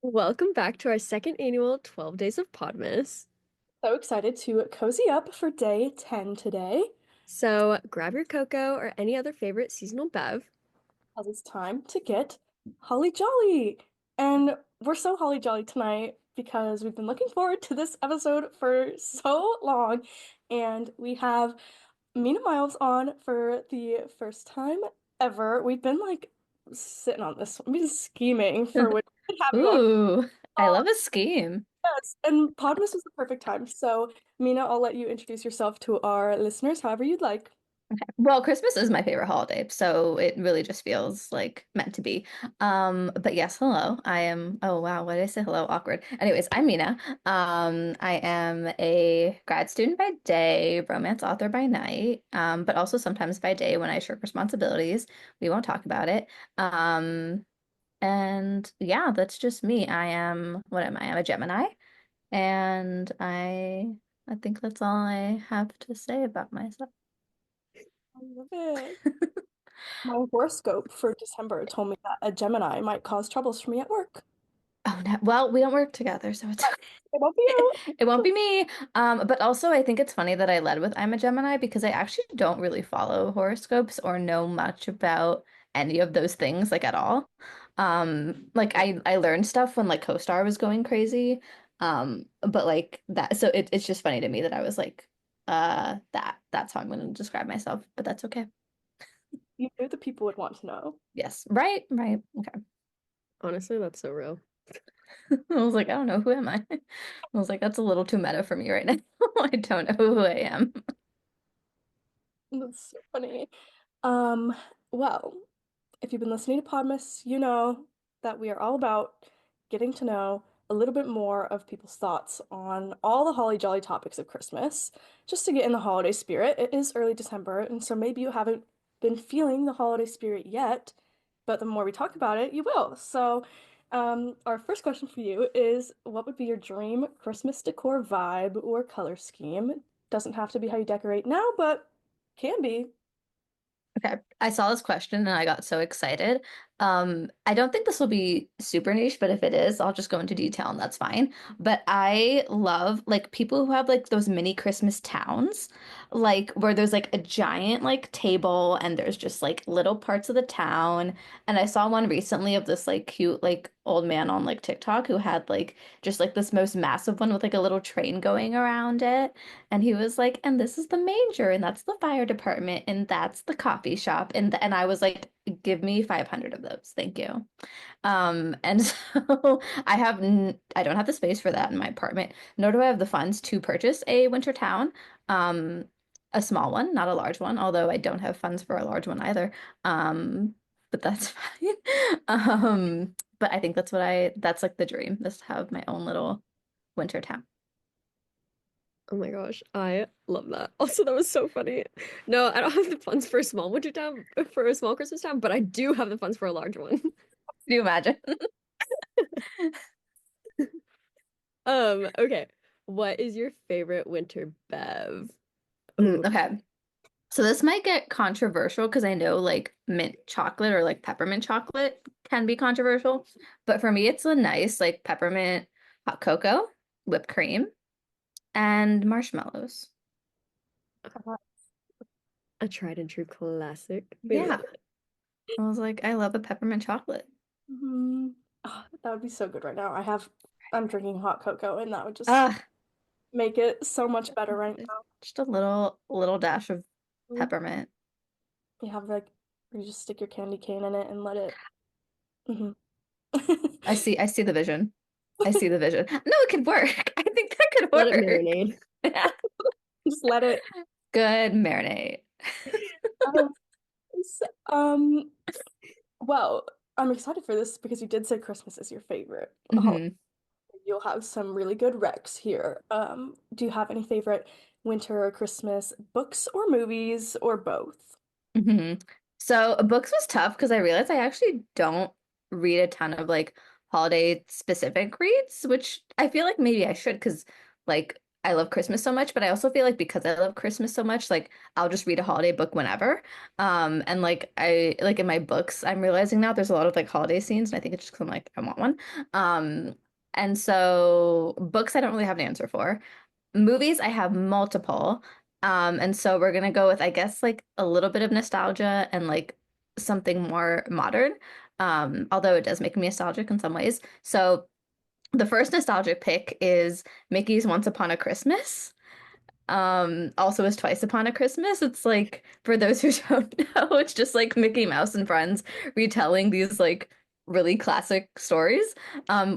Welcome back to our second annual 12 Days of Podmas. So excited to cozy up for day 10 today, So grab your cocoa or any other favorite seasonal bev. as it's time to get holly jolly. And we're so holly jolly tonight because we've been looking forward to this episode for so long. And we have Mina Myles on for the first time ever. We've been like sitting on this, we've been scheming for when we could have you on. Ooh, I love a scheme. Yes, and Podmas was the perfect time. So, Mina, I'll let you introduce yourself to our listeners however you'd like. Well, Christmas is my favorite holiday, so it really just feels like meant to be. But yes, hello. Oh wow, why did I say hello? Awkward. Anyways, I'm Mina. I am a grad student by day, romance author by night, but also sometimes by day when I shirk responsibilities. We won't talk about it. And yeah, that's just me. What am I? I'm a Gemini, and I think that's all I have to say about myself. I love it. My horoscope for December told me that a Gemini might cause troubles for me at work. Oh no. Well, we don't work together, so it's It won't be you. okay. It won't be me. But also I think it's funny that I led with I'm a Gemini because I actually don't really follow horoscopes or know much about any of those things like at all. Like I learned stuff when like CoStar was going crazy. But like that so it's just funny to me that I was like that's how I'm going to describe myself, but that's okay. You knew the people would want to know. Yes. Right, right. Okay. Honestly, that's so real. I was like, I don't know, who am I? I was like, that's a little too meta for me right now. I don't know who I am. That's so funny. Um, well, if you've been listening to Podmas, you know that we are all about getting to know a little bit more of people's thoughts on all the holly jolly topics of Christmas, just to get in the holiday spirit. It is early December, and so maybe you haven't been feeling the holiday spirit yet, but the more we talk about it, you will. So, our first question for you is, what would be your dream Christmas decor vibe or color scheme? Doesn't have to be how you decorate now, but can be. Okay, I saw this question and I got so excited. I don't think this will be super niche, but if it is, I'll just go into detail and that's fine. But I love like people who have like those mini Christmas towns, like where there's like a giant like table and there's just like little parts of the town. And I saw one recently of this like cute like old man on like TikTok who had like just like this most massive one with like a little train going around it. And he was like, and this is the manger, and that's the fire department, and that's the coffee shop. And I was like, give me 500 of those. Thank you. And so I don't have the space for that in my apartment, nor do I have the funds to purchase a winter town. Um, a small one, not a large one, although I don't have funds for a large one either. But that's fine. But I think that's like the dream, is to have my own little winter town. Oh my gosh, I love that. Also, that was so funny. No, I don't have the funds for a small winter town, for a small Christmas town, but I do have the funds for a large one. Can you imagine? Okay. What is your favorite winter bev? Oh, Okay. So this might get controversial because I know like mint chocolate or like peppermint chocolate can be controversial. But for me, it's a nice like peppermint hot cocoa, whipped cream, and marshmallows. a tried and true classic. We love Yeah. it. I was like, I love a peppermint chocolate. Mhm. Oh, that would be so good right now. I'm drinking hot cocoa, and that would just Ah, make it so much better right now. just a little dash of Mhm. peppermint. You have like, you just stick your candy cane in it and let it. Mhm. I see the vision. I see the vision. No, it could work. I think that could Let it work. marinate. Yeah. Just let it. Good marinade. Um, um, well, I'm excited for this because you did say Christmas is your favorite holiday. hmm You'll have some really good recs here. Do you have any favorite winter or Christmas books or movies or both? hmm So books was tough because I realized I actually don't read a ton of like holiday specific reads, which I feel like maybe I should because like I love Christmas so much, but I also feel like because I love Christmas so much, like I'll just read a holiday book whenever. And like I like in my books, I'm realizing now there's a lot of like holiday scenes, and I think it's just 'cause I'm like, I want one. Um, and so books I don't really have an answer for. Movies, I have multiple. And so we're gonna go with, I guess, like a little bit of nostalgia and like something more modern. Although it does make me nostalgic in some ways. So the first nostalgic pick is Mickey's Once Upon a Christmas. Also is Twice Upon a Christmas. It's like, for those who don't know, it's just like Mickey Mouse and friends retelling these like really classic stories,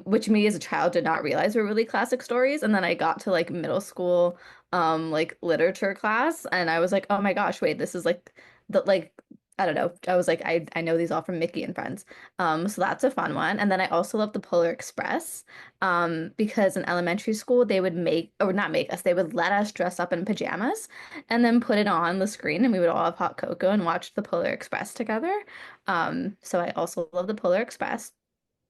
which me as a child did not realize were really classic stories. And then I got to like middle school, like literature class, and I was like, oh my gosh, wait, this is like the like I don't know. I was like, I know these all from Mickey and Friends. So that's a fun one. And then I also love the Polar Express, because in elementary school they would make, or not make us, they would let us dress up in pajamas and then put it on the screen, and we would all have hot cocoa and watch the Polar Express together. So I also love the Polar Express.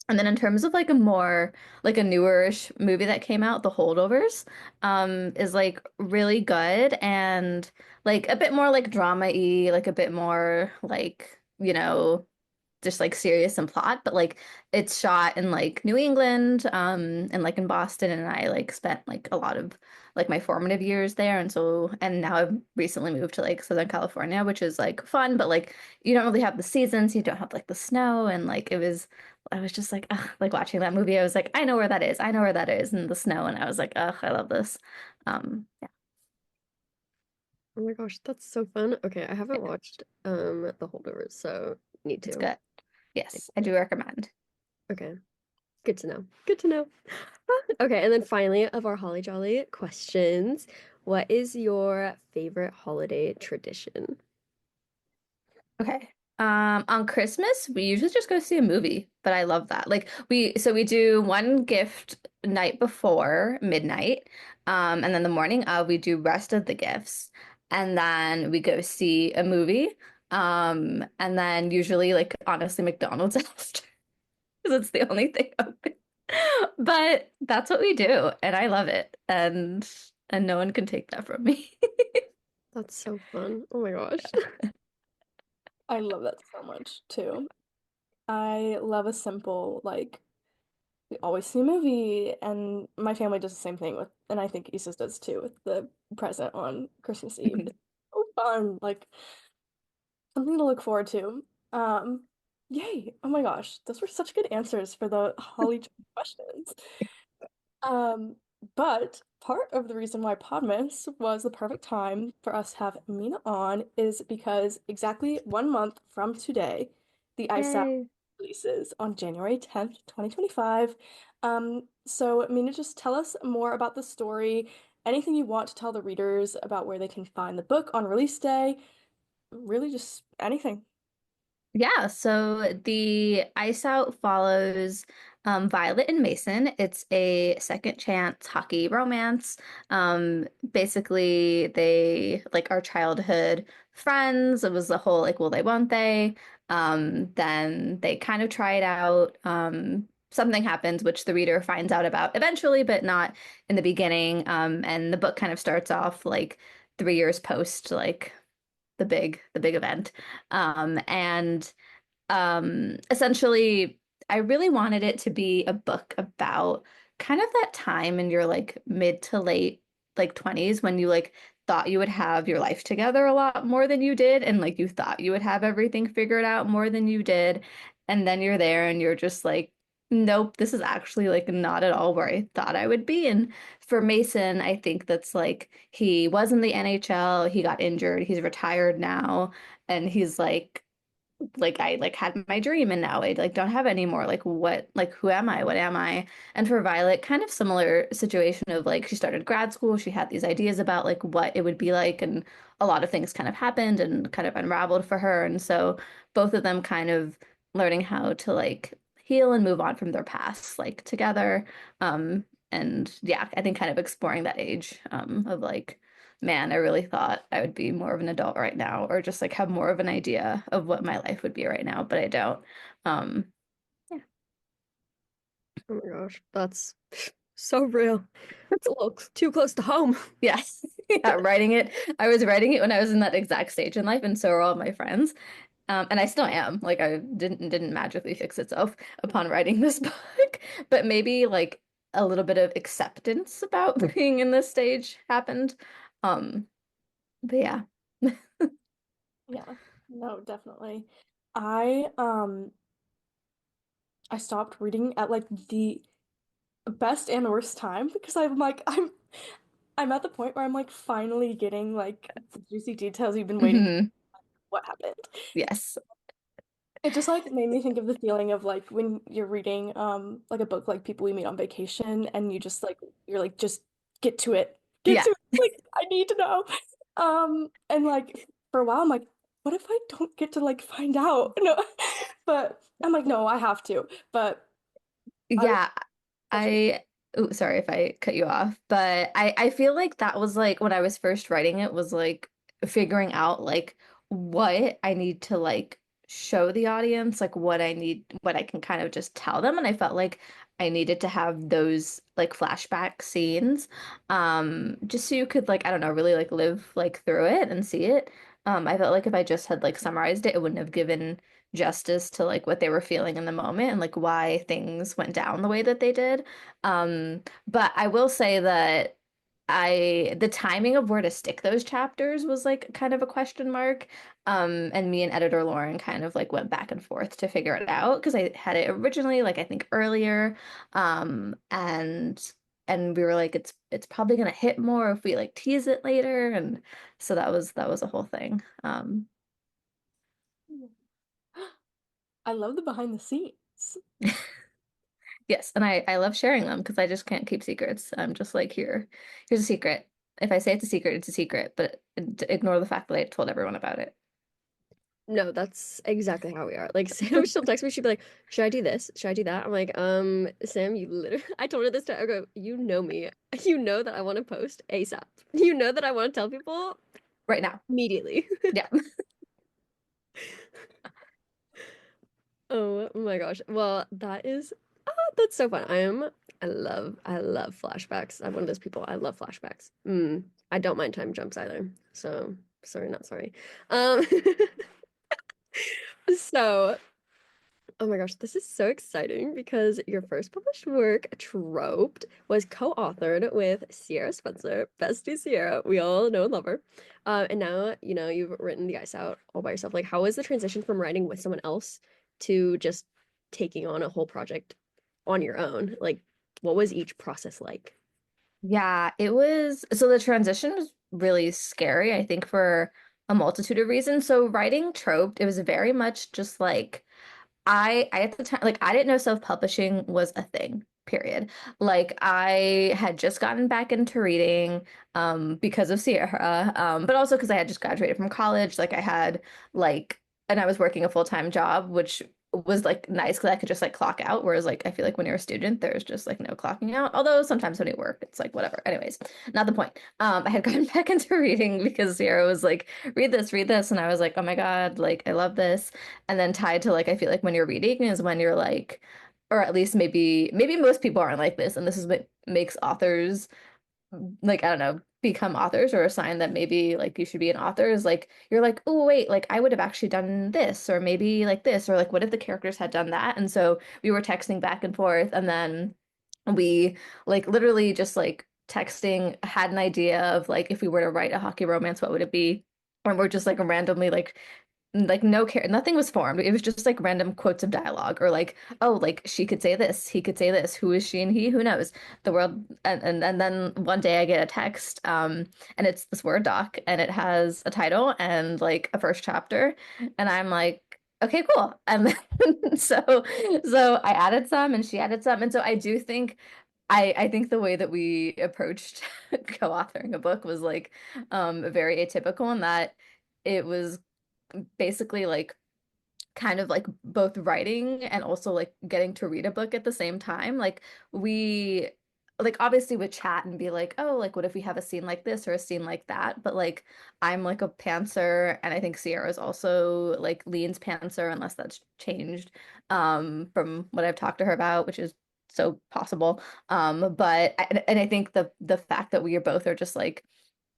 And then in terms of like a more like a newer-ish movie that came out, The Holdovers, is like really good and like a bit more like drama-y, like a bit more like, just like serious and plot, but like it's shot in like New England, and like in Boston, and I like spent like a lot of like my formative years there, and so and now I've recently moved to like Southern California, which is like fun, but like you don't really have the seasons, you don't have like the snow, and like I was just like, ugh, like watching that movie, I was like, I know where that is, I know where that is, and the snow, and I was like, ugh, I love this. Yeah, Oh my gosh, that's so fun. Okay, I haven't yeah, watched The Holdovers, so need it's to. good. Yes, I do recommend. Okay, good to know. Good to know. Okay, and then finally, of our Holly Jolly questions, what is your favorite holiday tradition? Okay. On Christmas, we usually just go see a movie, but I love that. Like we do one gift night before midnight, and then the morning of we do rest of the gifts, and then we go see a movie, and then usually like honestly McDonald's after because it's the only thing open. But that's what we do, and I love it, and no one can take that from me. That's so fun. Oh my gosh. I love that so much too. I love a simple, like, we always see a movie, and my family does the same thing with, and I think Issa's does too, with the present on Christmas Eve. It's so fun, like, something to look forward to. Um, Yay! Oh my gosh, those were such good answers for the Holly questions. Um, but part of the reason why Podmas was the perfect time for us to have Mina on is because exactly 1 month from today, the Ice Out Yay. releases on January 10th, 2025. So Mina, just tell us more about the story, anything you want to tell the readers about where they can find the book on release day, really just anything. Yeah, so the Ice Out follows Violet and Mason. It's a second chance hockey romance. Basically, they like are childhood friends. It was the whole like, will they, won't they? Then they kind of try it out. Something happens, which the reader finds out about eventually, but not in the beginning. And the book kind of starts off like 3 years post like the big event. And essentially, I really wanted it to be a book about kind of that time in your like mid to late like 20s when you like thought you would have your life together a lot more than you did, and like you thought you would have everything figured out more than you did, and then you're there and you're just like, nope, this is actually like not at all where I thought I would be. And for Mason, I think that's like he was in the NHL, he got injured, he's retired now, and he's like I like had my dream and now I like don't have any more. Like what, like who am I? What am I? And for Violet, kind of similar situation of like she started grad school, she had these ideas about like what it would be like, and a lot of things kind of happened and kind of unraveled for her. And so both of them kind of learning how to like heal and move on from their past like together. And yeah, I think kind of exploring that age of like, man, I really thought I would be more of an adult right now, or just like have more of an idea of what my life would be right now, but I don't. Um, yeah, Oh my gosh, that's So real. It's a little too close to home. Yes. Yeah, writing it. I was writing it when I was in that exact stage in life, and so are all my friends. And I still am. Like I didn't magically fix itself upon writing this book, but maybe like a little bit of acceptance about being in this stage happened. Um, but yeah. Yeah, no, definitely. I um I stopped reading at like the best and worst time because I'm at the point where I'm like finally getting like the juicy details you've been waiting for. Hmm. What happened? Yes. It just like made me think of the feeling of like when you're reading like a book like People We Meet on Vacation and you just like you're like just get to it. Get Yeah. to it. Like I need to know. And like for a while I'm like, what if I don't get to like find out? No. But I'm like, no, I have to. But I was Yeah. such a Oh, sorry if I cut you off, but I feel like that was like when I was first writing it was like figuring out like what I need to like show the audience, like what I need, what I can kind of just tell them. And I felt like I needed to have those like flashback scenes, just so you could like, I don't know, really like live like through it and see it. I felt like if I just had like summarized it, it wouldn't have given justice to like what they were feeling in the moment and like why things went down the way that they did. But I will say that the timing of where to stick those chapters was like kind of a question mark. And me and editor Lauren kind of like went back and forth to figure it out because I had it originally like I think earlier. And we were like it's probably gonna hit more if we like tease it later. And so that was a whole thing. I love the behind the scenes. Yes, and I love sharing them because I just can't keep secrets. I'm just like, here's a secret. If I say it's a secret, it's a secret, but ignore the fact that I told everyone about it. No, that's exactly how we are. Like Sam, she'll text me, she'll be like, "Should I do this? Should I do that?" I'm like, Sam, you literally I told her this time, I go, you know me. You know that I want to post ASAP. You know that I want to tell people Right now. immediately." Yeah. Oh my gosh. Well, that's so fun. I love flashbacks. I'm one of those people. I love flashbacks. I don't mind time jumps either. So sorry, not sorry. Um so oh my gosh, this is so exciting because your first published work, Troped, was co-authored with Sierra Spencer, bestie Sierra. We all know and love her. And now, you've written the ice out all by yourself. Like, how was the transition from writing with someone else to just taking on a whole project on your own? Like, what was each process like? Yeah, it was so the transition was really scary, I think, for a multitude of reasons. So writing Troped, it was very much just like I at the time like I didn't know self-publishing was a thing, period. Like I had just gotten back into reading because of Sierra, but also because I had just graduated from college. Like I had like and I was working a full-time job, which was like nice because I could just like clock out. Whereas like I feel like when you're a student, there's just like no clocking out. Although sometimes when you work, it's like whatever. Anyways, not the point. I had gotten back into reading because Sierra was like, read this, and I was like, oh my God, like I love this. And then tied to like I feel like when you're reading is when you're like, or at least maybe most people aren't like this, and this is what makes authors like I don't know become authors or a sign that maybe like you should be an author is like you're like oh wait like I would have actually done this or maybe like this or like what if the characters had done that and so we were texting back and forth and then we like literally just like texting had an idea of like if we were to write a hockey romance what would it be and we're just like randomly like no care nothing was formed it was just like random quotes of dialogue or like oh like she could say this he could say this who is she and he who knows the world and then one day I get a text and it's this Word doc and it has a title and like a first chapter and I'm like okay cool and then so I added some and she added some and so I do think I think the way that we approached co-authoring a book was like very atypical in that it was basically like kind of like both writing and also like getting to read a book at the same time. Like we like obviously would chat and be like, oh, like what if we have a scene like this or a scene like that? But like I'm like a pantser and I think Sierra's also like leans pantser unless that's changed from what I've talked to her about, which is so possible. And I think the fact that we are both are just like,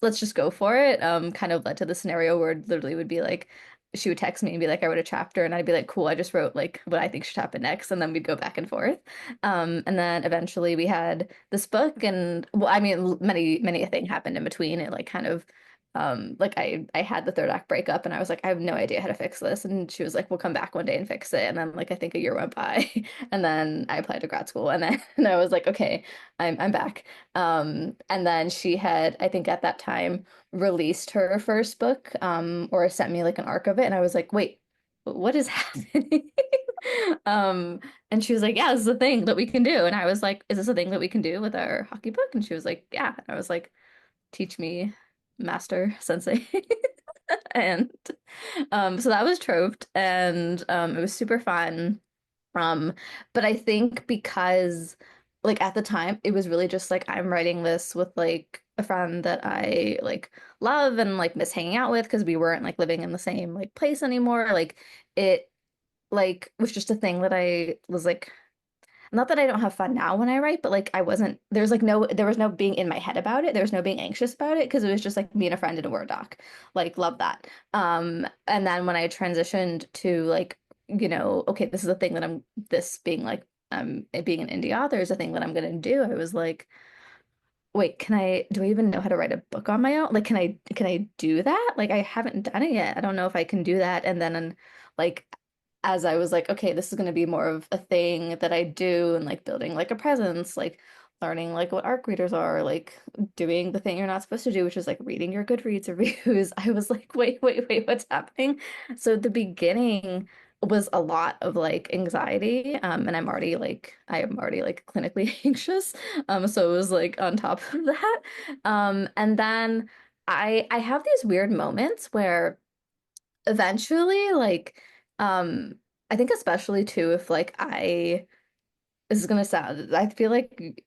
let's just go for it, kind of led to the scenario where it literally would be like she would text me and be like, I wrote a chapter, and I'd be like, cool, I just wrote like what I think should happen next, and then we'd go back and forth. And then eventually we had this book, and well, I mean, many a thing happened in between. It like kind of like I had the third act breakup, and I was like, I have no idea how to fix this. And she was like, we'll come back one day and fix it. And then like I think a year went by, and then I applied to grad school, and then and I was like, okay, I'm back. And then she had, I think at that time, released her first book, or sent me like an arc of it, and I was like, wait, what is happening? Um, and she was like, yeah, this is a thing that we can do. And I was like, is this a thing that we can do with our hockey book? And she was like, yeah. And I was like, teach me, master sensei. And so that was Troped, and it was super fun. Um, but I think because like at the time it was really just like I'm writing this with like a friend that I like love and like miss hanging out with because we weren't like living in the same like place anymore. Like it like was just a thing that I was like, not that I don't have fun now when I write, but like I wasn't, there's like no, there was no being in my head about it. There was no being anxious about it because it was just like me and a friend in a Word doc. Like, love that. And then when I transitioned to like, okay, this is a thing that this being like, it being an indie author is a thing that I'm gonna do. I was like, wait, do I even know how to write a book on my own? Like, can I do that? Like, I haven't done it yet. I don't know if I can do that. And then, like, as I was like, okay, this is going to be more of a thing that I do and like building like a presence, like learning like what ARC readers are, like doing the thing you're not supposed to do, which is like reading your Goodreads reviews. I was like, wait, what's happening? So the beginning was a lot of like anxiety, and I am already like clinically anxious, so it was like on top of that, and then I have these weird moments where eventually like um I think especially too if like I this is gonna sound, I feel like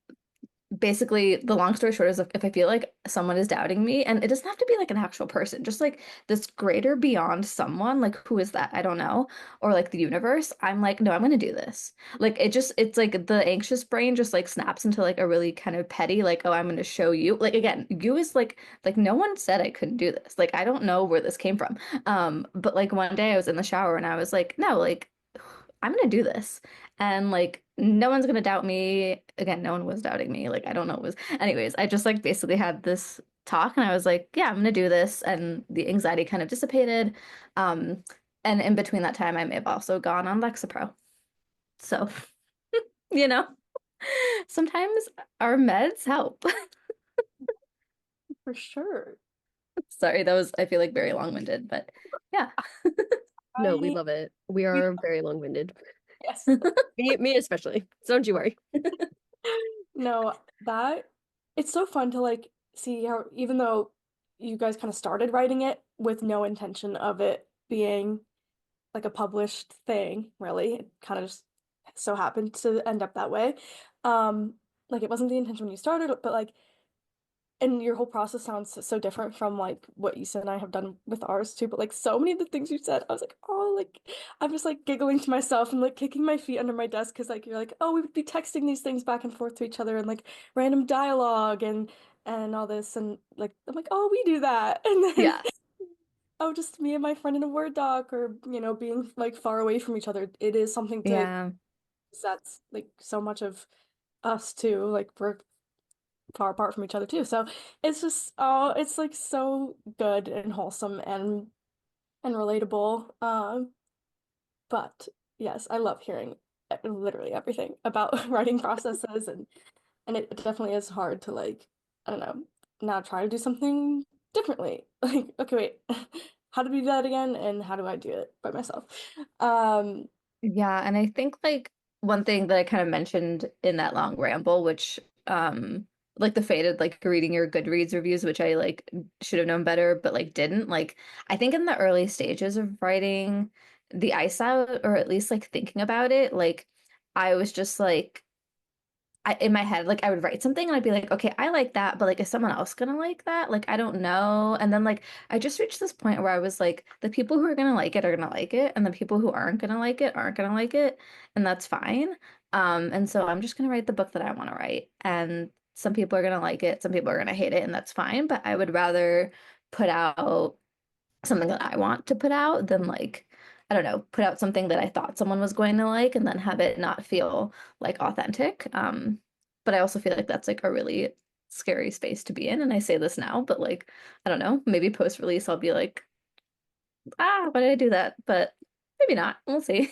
basically the long story short is if I feel like someone is doubting me, and it doesn't have to be like an actual person, just like this greater beyond someone, like who is that? I don't know. Or like the universe, I'm like, no, I'm gonna do this. Like it's like the anxious brain just like snaps into like a really kind of petty, like, oh, I'm gonna show you. Like again, you is like no one said I couldn't do this. Like I don't know where this came from. But like one day I was in the shower and I was like, no, like I'm gonna do this. And like no one's gonna doubt me. Again, no one was doubting me. Like I don't know what was. Anyways, I just like basically had this talk and I was like, yeah, I'm gonna do this. And the anxiety kind of dissipated. Um, and in between that time, I may have also gone on Lexapro. So, you know, sometimes our meds help. For sure. Sorry, that was, I feel like very long-winded, but yeah. No, we I love it. We we are very long-winded. yes. Me especially. So don't you worry. No, that it's so fun to like see how even though you guys kind of started writing it with no intention of it being like a published thing, really. It kind of just so happened to end up that way. Um, like it wasn't the intention when you started, but like and your whole process sounds so different from like what Issa and I have done with ours too. But like so many of the things you said, I was like, oh, like I'm just like giggling to myself and like kicking my feet under my desk because like you're like, oh, we would be texting these things back and forth to each other and like random dialogue and all this and like I'm like, oh, we do that. And then Yeah. oh, just me and my friend in a Word doc or being like far away from each other. It is something to Yeah. that's like so much of us too. Like we're far apart from each other too. So it's just oh, it's like so good and wholesome and relatable. But yes, I love hearing literally everything about writing processes and it definitely is hard to like I don't know now try to do something differently. Like okay, wait, how do we do that again? And how do I do it by myself? Um, Yeah, and I think like one thing that I kind of mentioned in that long ramble, which like the faded like reading your Goodreads reviews, which I like should have known better, but like didn't. Like I think in the early stages of writing the ice out, or at least like thinking about it, like I was just like in my head, like I would write something and I'd be like, okay, I like that, but like, is someone else gonna like that? Like, I don't know. And then like, I just reached this point where I was like, the people who are gonna like it are gonna like it, and the people who aren't gonna like it aren't gonna like it, and that's fine. And so I'm just gonna write the book that I want to write. And some people are gonna like it, some people are gonna hate it, and that's fine. But I would rather put out something that I want to put out than like, I don't know, put out something that I thought someone was going to like and then have it not feel like authentic. But I also feel like that's like a really scary space to be in. And I say this now, but like, I don't know, maybe post release I'll be like, ah, why did I do that? But maybe not. We'll see.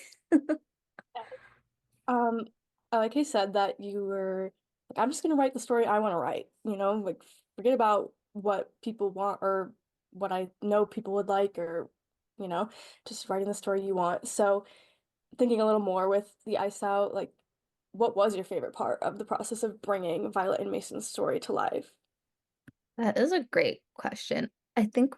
Um, I like I said that you were like, I'm just gonna write the story I want to write, like forget about what people want or what I know people would like or, you know, just writing the story you want. So thinking a little more with the ice out, like what was your favorite part of the process of bringing Violet and Mason's story to life? That is a great question. I think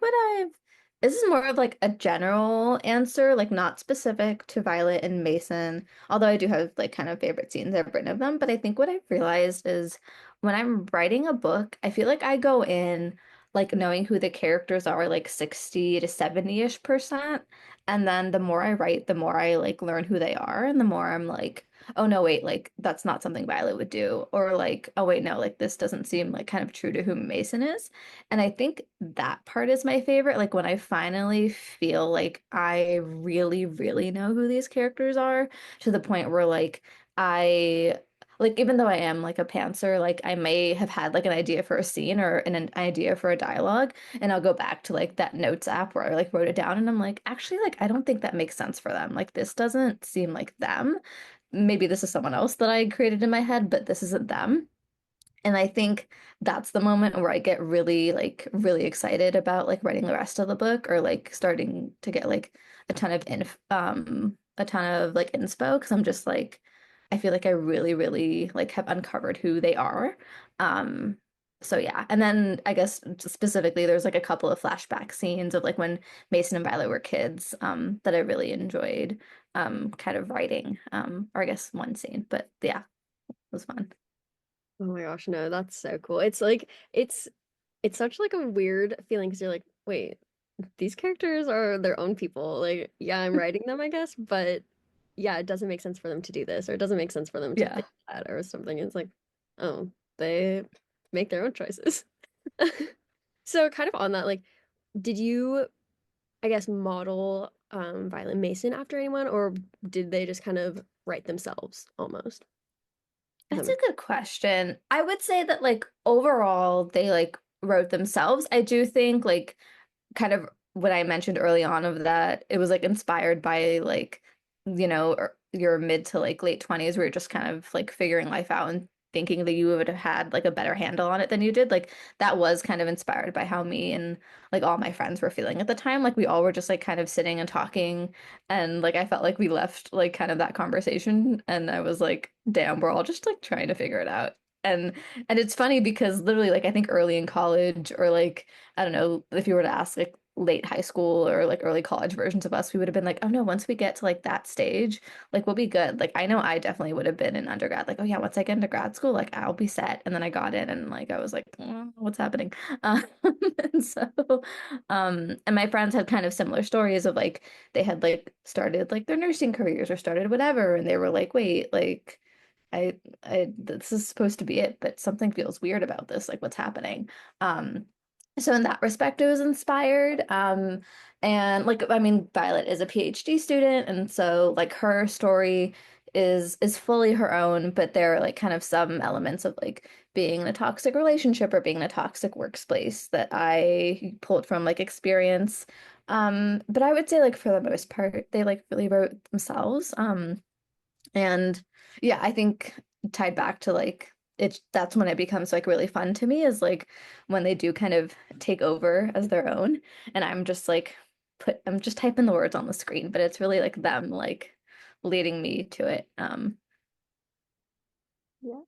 this is more of like a general answer, like not specific to Violet and Mason, although I do have like kind of favorite scenes I've written of them. But I think what I've realized is when I'm writing a book, I feel like I go in like knowing who the characters are like 60 to 70-ish%. And then the more I write, the more I like learn who they are, and the more I'm like, oh no, wait, like that's not something Violet would do. Or like, oh wait, no, like this doesn't seem like kind of true to who Mason is. And I think that part is my favorite. Like when I finally feel like I really, really know who these characters are to the point where I like even though I am like a pantser, like I may have had like an idea for a scene or an idea for a dialogue, and I'll go back to like that notes app where I like wrote it down and I'm like, actually, like I don't think that makes sense for them. Like this doesn't seem like them. Maybe this is someone else that I created in my head, but this isn't them. And I think that's the moment where I get really really excited about like writing the rest of the book or like starting to get like a ton of like inspo because I'm just like I feel like I really really like have uncovered who they are. Um so yeah. And then I guess specifically there's like a couple of flashback scenes of like when Mason and Violet were kids that I really enjoyed kind of writing. Or I guess one scene, but yeah, it was fun. Oh my gosh, no, that's so cool. It's like it's such like a weird feeling because you're like, wait, these characters are their own people. Like, yeah, I'm writing them, I guess, but yeah, it doesn't make sense for them to do this, or it doesn't make sense for them to Yeah. think that or something. It's like, oh, they make their own choices. So kind of on that, like, did you, I guess, model Violet Mason after anyone, or did they just kind of write themselves almost? If that That's a makes good question. I would say that like overall they like wrote themselves. I do think like kind of what I mentioned early on of that it was like inspired by like your mid to like late 20s where you're just kind of like figuring life out and thinking that you would have had like a better handle on it than you did. Like that was kind of inspired by how me and like all my friends were feeling at the time. Like we all were just like kind of sitting and talking, and like I felt like we left like kind of that conversation and I was like, damn, we're all just like trying to figure it out. And it's funny because literally like I think early in college or like I don't know, if you were to ask like late high school or like early college versions of us, we would have been like, oh no, once we get to like that stage, like we'll be good. Like I know I definitely would have been in undergrad, like, oh yeah, once I get into grad school, like I'll be set. And then I got in and like I was like, what's happening? Um, and so and my friends had kind of similar stories of like they had like started like their nursing careers or started whatever, and they were like, wait, like this is supposed to be it, but something feels weird about this. Like, what's happening? So in that respect, it was inspired. And like, I mean, Violet is a PhD student, and so like her story is fully her own, but there are like kind of some elements of like being in a toxic relationship or being in a toxic workplace that I pulled from like experience. But I would say like for the most part, they like really wrote themselves. And yeah, I think tied back to like that's when it becomes like really fun to me is like when they do kind of take over as their own and I'm just typing the words on the screen, but it's really like them like leading me to it. Yeah.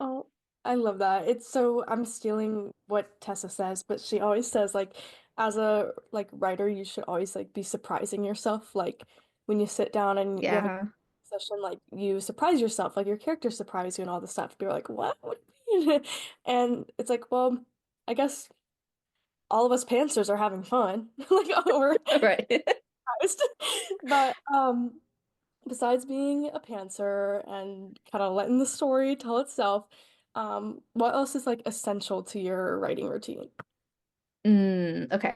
Oh, I love that. It's so I'm stealing what Tessa says, but she always says like as a like writer, you should always like be surprising yourself. Like when you sit down and you have a Yeah. session, like you surprise yourself, like your characters surprise you and all this stuff. You're like, what? What do you mean? And it's like, well, I guess all of us pantsers are having fun. Like, oh, we're Right. surprised. But besides being a pantser and kind of letting the story tell itself, what else is like essential to your writing routine? Okay.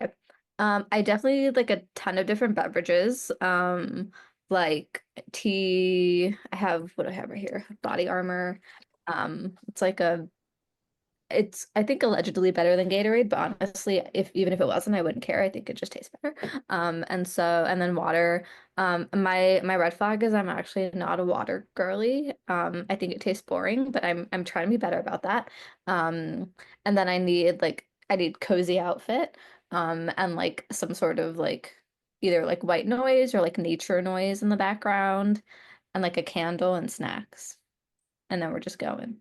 I definitely need like a ton of different beverages. Like tea. I have what do I have right here? Body armor. It's like a it's I think allegedly better than Gatorade, but honestly, if even if it wasn't, I wouldn't care. I think it just tastes better. And then water. My red flag is I'm actually not a water girly. I think it tastes boring, but I'm trying to be better about that. And then I need cozy outfit. And like some sort of like either like white noise or like nature noise in the background, and like a candle and snacks. And then we're just going.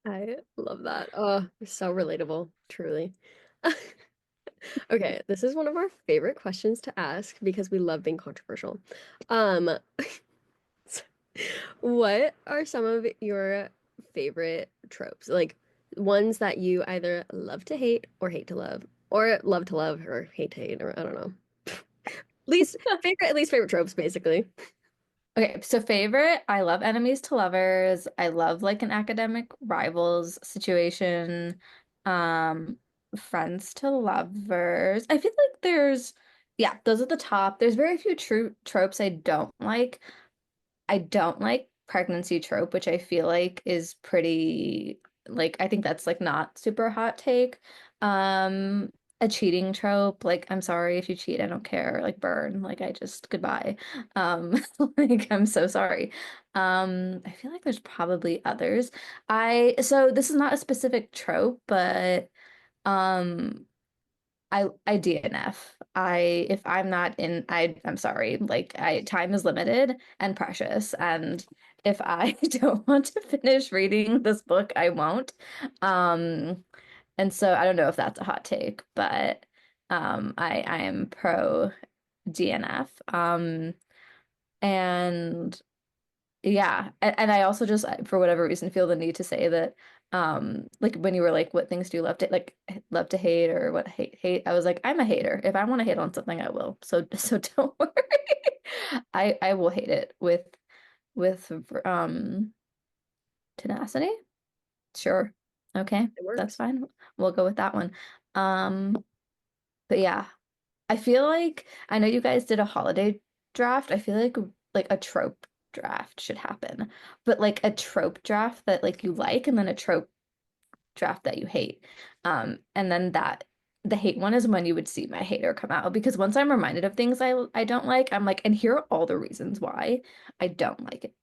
I love that. Oh, so relatable, truly. Okay, this is one of our favorite questions to ask because we love being controversial. Um, what are some of your favorite tropes? Like ones that you either love to hate or hate to love or hate to hate, or I don't know. Least favorite tropes, basically. Okay, so favorite, I love enemies to lovers. I love like an academic rivals situation. Um, friends to lovers. I feel like yeah, those are the top. There's very few true tropes I don't like. I don't like pregnancy trope, which I feel like is pretty like I think that's like not super hot take. Um, a cheating trope, like I'm sorry if you cheat, I don't care, like burn, like I just goodbye. Um, like I'm so sorry. I feel like there's probably others. So this is not a specific trope, but um I DNF. If I'm not in I'm sorry. Like I time is limited and precious, and if I don't want to finish reading this book, I won't. Um and so I don't know if that's a hot take, but I am pro DNF. And yeah, and I also just for whatever reason feel the need to say that like when you were like what things do you love to hate or what hate I was like I'm a hater. If I want to hate on something I will. So don't worry. I will hate it with tenacity. Sure. Okay. It That's works. fine. We'll go with that one. Um but yeah, I feel like I know you guys did a holiday draft. I feel like a trope draft should happen. But like a trope draft that like you like and then a trope draft that you hate. And then that the hate one is when you would see my hater come out because once I'm reminded of things I don't like, I'm like, and here are all the reasons why I don't like it.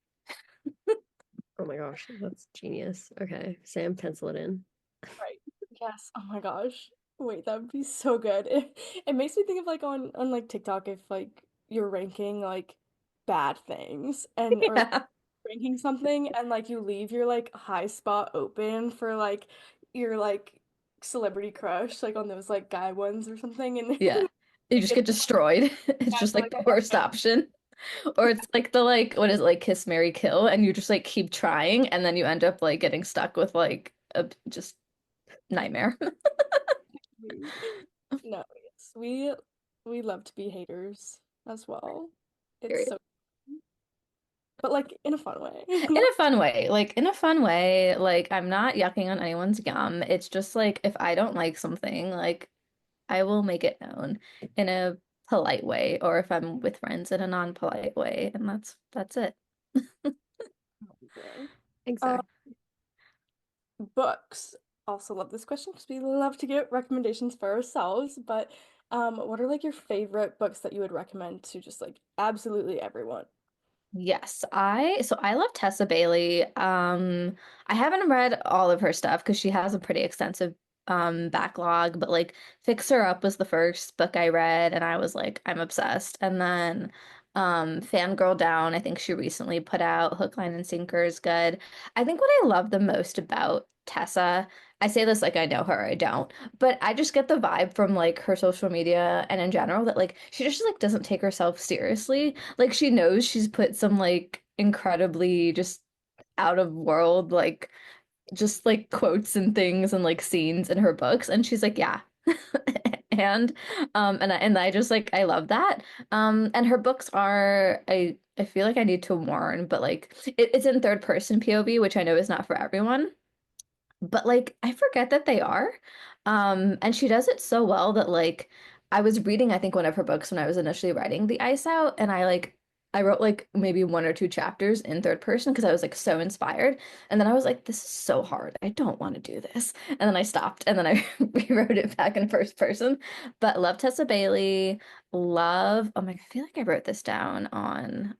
Oh my gosh, that's genius. Okay, Sam, pencil it in. Right. Yes. Oh my gosh. Wait, that would be so good. It makes me think of like on like TikTok if like you're ranking like bad things and or Yeah. ranking something and like you leave your like high spot open for like your like celebrity crush like on those like guy ones or something and Yeah. You you just get get destroyed. It's that just for like like the a worst month. option. Or it's like the like what is it like kiss Mary kill and you just like keep trying and then you end up like getting stuck with like a just nightmare. No, yes. We love to be haters as well. It's Period. so but like in a fun way. In a fun way. Like in a fun way, like I'm not yucking on anyone's gum. It's just like if I don't like something, like I will make it known in a polite way or if I'm with friends in a non-polite way and that's it. Amazing. Uh, Exactly. books. Also love this question because we love to get recommendations for ourselves, but what are like your favorite books that you would recommend to just like absolutely everyone? Yes, I love Tessa Bailey. I haven't read all of her stuff because she has a pretty extensive backlog, but like Fix Her Up was the first book I read and I was like I'm obsessed. And then Fangirl Down, I think she recently put out Hook, Line, and Sinker is good. I think what I love the most about Tessa, I say this like I know her, I don't, but I just get the vibe from like her social media and in general that like she just like doesn't take herself seriously. Like she knows she's put some like incredibly just out of world like just like quotes and things and like scenes in her books and she's like, yeah. hand. And I just like I love that. And her books are I feel like I need to warn, but like it's in third person POV, which I know is not for everyone. But like I forget that they are. And she does it so well that like I was reading I think one of her books when I was initially writing The Ice Out and I wrote like maybe one or two chapters in third person because I was like so inspired. And then I was like, this is so hard. I don't want to do this. And then I stopped and then I rewrote it back in first person. But love Tessa Bailey, love, oh my, I feel like I wrote this down on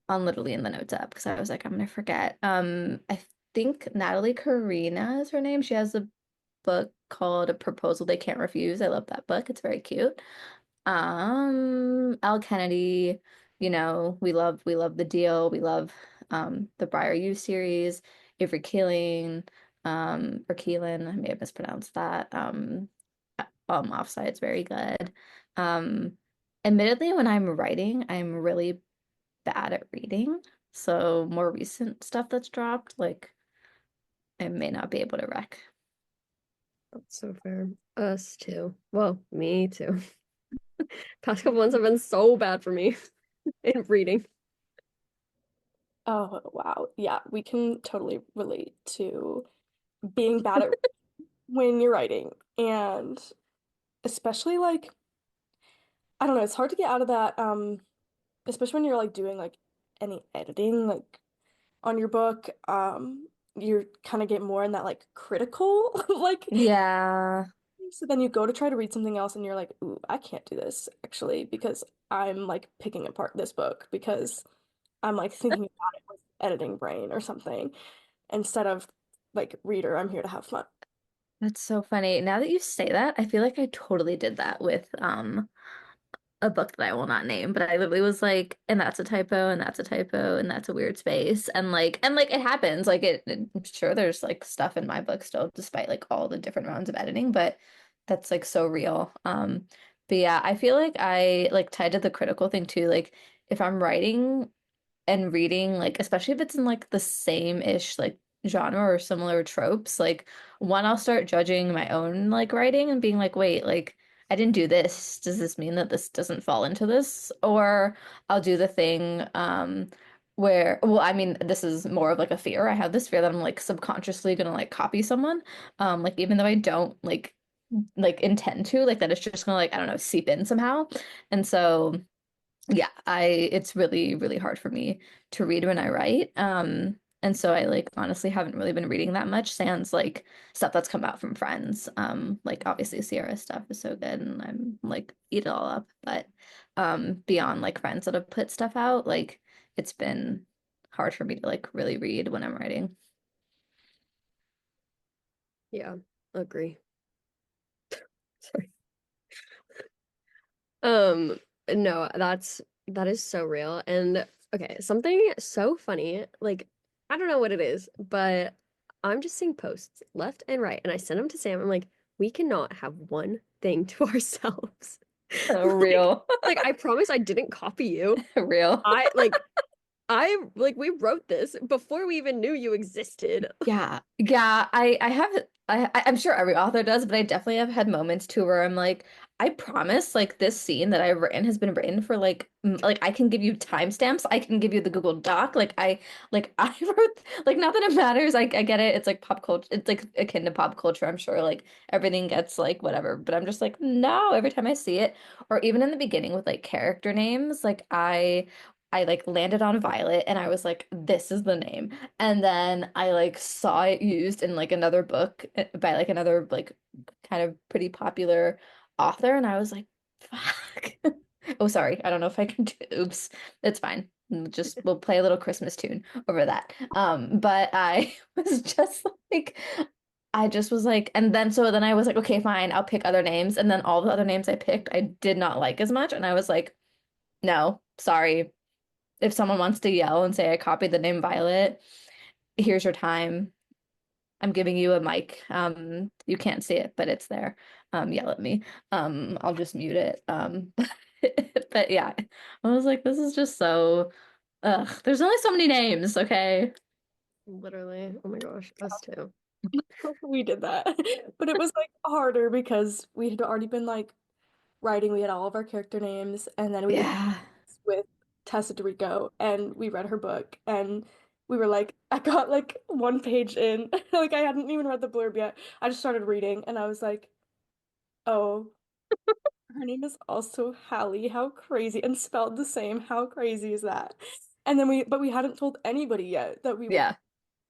literally in the notes app because I was like, I'm gonna forget. I think Natalie Carina is her name. She has a book called A Proposal They Can't Refuse. I love that book. It's very cute. Al Kennedy, we love The Deal. We love the Briar You series. Avery Keeling, or Keelan, I may have mispronounced that. Offside's very good. Um, Admittedly, when I'm writing, I'm really bad at reading. So more recent stuff that's dropped, like I may not be able to rec. That's so fair. Us too. Well, me too. Past couple months have been so bad for me in reading. Oh, wow. Yeah, we can totally relate to being bad at when you're writing. And especially like, I don't know, it's hard to get out of that, especially when you're like doing like any editing like on your book. You kind of get more in that like critical like Yeah, so then you go to try to read something else and you're like, ooh, I can't do this actually because I'm like picking apart this book because I'm like thinking about it with editing brain or something instead of like reader, I'm here to have fun. that's so funny. Now that you say that, I feel like I totally did that with a book that I will not name, but I literally was like, and that's a typo, and that's a typo, and that's a weird space. And like it happens. I'm sure there's like stuff in my book still, despite like all the different rounds of editing, but that's like so real. But yeah, I feel like I like tied to the critical thing too. Like if I'm writing and reading, like especially if it's in like the same-ish like genre or similar tropes, like one, I'll start judging my own like writing and being like, wait, like I didn't do this. Does this mean that this doesn't fall into this? Or I'll do the thing where, well, I mean, this is more of like a fear. I have this fear that I'm like subconsciously gonna like copy someone. Like even though I don't like intend to, like that it's just gonna like, I don't know, seep in somehow. And so yeah, it's really, really hard for me to read when I write. And so I like honestly haven't really been reading that much sans like stuff that's come out from friends. Like obviously Sierra stuff is so good and I'm like eat it all up. But beyond like friends that have put stuff out, like it's been hard for me to like really read when I'm writing. Yeah, agree. Sorry. Um, no, that is so real. And okay, something so funny, like I don't know what it is, but I'm just seeing posts left and right, and I send them to Sam. I'm like, we cannot have one thing to ourselves. Like, Real. like I promise I didn't copy you. Real. I we wrote this before we even knew you existed. Yeah, yeah. I have. I'm sure every author does, but I definitely have had moments too where I'm like, I promise, like this scene that I've written has been written for like I can give you timestamps. I can give you the Google Doc. Like I wrote like not that it matters. I get it. It's like pop culture. It's like akin to pop culture. I'm sure like everything gets like whatever, but I'm just like no. Every time I see it, or even in the beginning with like character names, like I like landed on Violet and I was like, this is the name. And then I like saw it used in like another book by like another like kind of pretty popular author and I was like, fuck. Oh, sorry. I don't know if I can do oops. It's fine. Just we'll play a little Christmas tune over that. But I was just like I just was like and then so then I was like, okay, fine, I'll pick other names. And then all the other names I picked I did not like as much. And I was like, no, sorry if someone wants to yell and say I copied the name Violet, here's your time. I'm giving you a mic. You can't see it, but it's there. Yell at me. I'll just mute it. But yeah, I was like, this is just so, ugh, there's only so many names, okay? Literally. Oh my gosh, us too. We did that. But it was like harder because we had already been like writing, we had all of our character names, and then we did Yeah. with Tessa DeRico and we read her book and we were like I got like one page in like I hadn't even read the blurb yet. I just started reading and I was like, oh, her name is also Hallie. How crazy and spelled the same. How crazy is that? And then we hadn't told anybody yet that we were Yeah.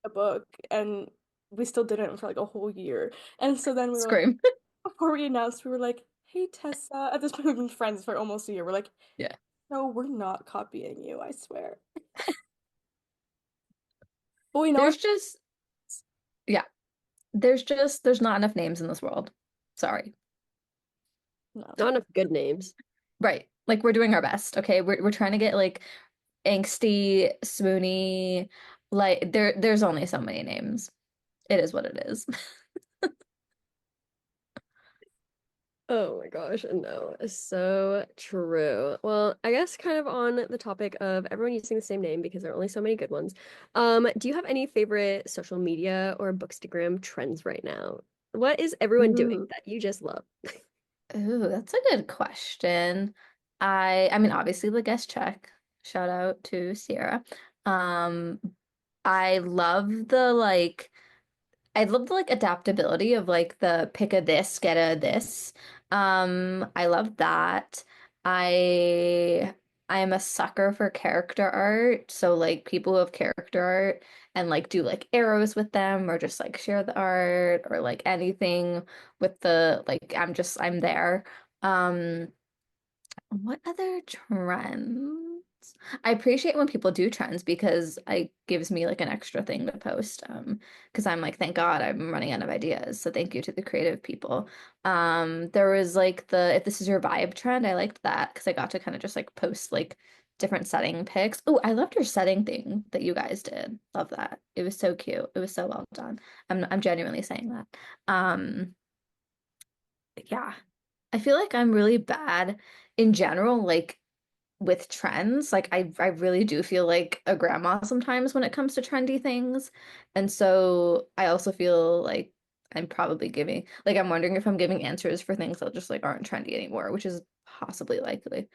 a book and we still didn't for like a whole year. And so then we were like Scream. before we announced we were like, "Hey Tessa." At this point we've been friends for almost a year. We're like, Yeah. "No, we're not copying you, I swear." But we know our There's just, yeah, there's not enough names in this world. Sorry. no. Not enough good names. Right. Like we're doing our best, okay? We're trying to get like angsty, swoony, like there's only so many names. It is what it is. Oh my gosh, no, so true. Well, I guess kind of on the topic of everyone using the same name because there are only so many good ones. Do you have any favorite social media or Bookstagram trends right now? What is everyone doing Ooh. that you just love? Ooh, that's a good question. I mean obviously the guest check. Shout out to Sierra. Um I love the like I love the like adaptability of like the pick a this, get a this. I love that. I I am a sucker for character art. So like people who have character art and like do like arrows with them or just like share the art or like anything with the like I'm there. Um what other trends? I appreciate when people do trends because it gives me like an extra thing to post. Because I'm like, thank God I'm running out of ideas. So thank you to the creative people. There was like the if this is your vibe trend, I liked that because I got to kind of just like post like different setting pics. Oh, I loved your setting thing that you guys did. Love that. It was so cute. It was so well done. I'm genuinely saying that. Um, yeah. I feel like I'm really bad in general, like with trends. Like I really do feel like a grandma sometimes when it comes to trendy things. And so I also feel like I'm probably giving like I'm wondering if I'm giving answers for things that just like aren't trendy anymore, which is possibly likely.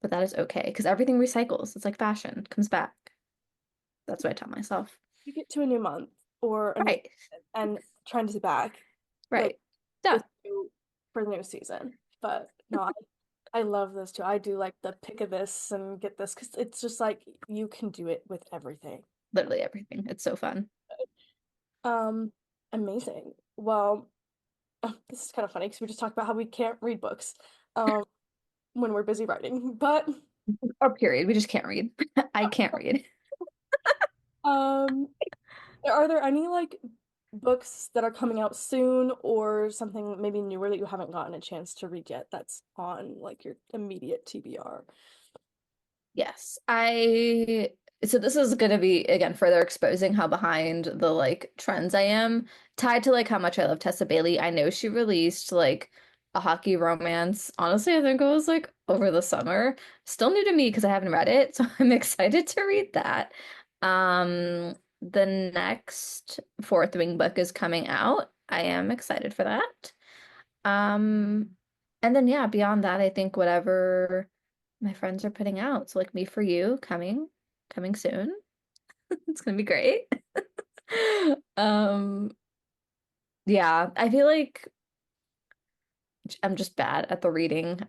But that is okay because everything recycles. It's like fashion, it comes back. That's what I tell myself. You get to a new month or a new Right. and trend is back like Right. Done. with you for the new season. But no, I love this too. I do like the pick of this and get this because it's just like you can do it with everything. Literally everything. It's so fun. Um, Amazing. Well, this is kind of funny because we just talked about how we can't read books when we're busy writing. But Or period. We just can't read. I can't read. um, are there any like books that are coming out soon or something maybe newer that you haven't gotten a chance to read yet that's on like your immediate TBR? Yes. I so this is going to be again further exposing how behind the like trends I am tied to like how much I love Tessa Bailey. I know she released like a hockey romance. Honestly, I think it was like over the summer. Still new to me because I haven't read it, so I'm excited to read that. The next Fourth Wing book is coming out. I am excited for that. Um, and then yeah, beyond that, I think whatever my friends are putting out. So like Me for You coming soon. It's gonna be great. Um, yeah, I feel like I'm just bad at the reading.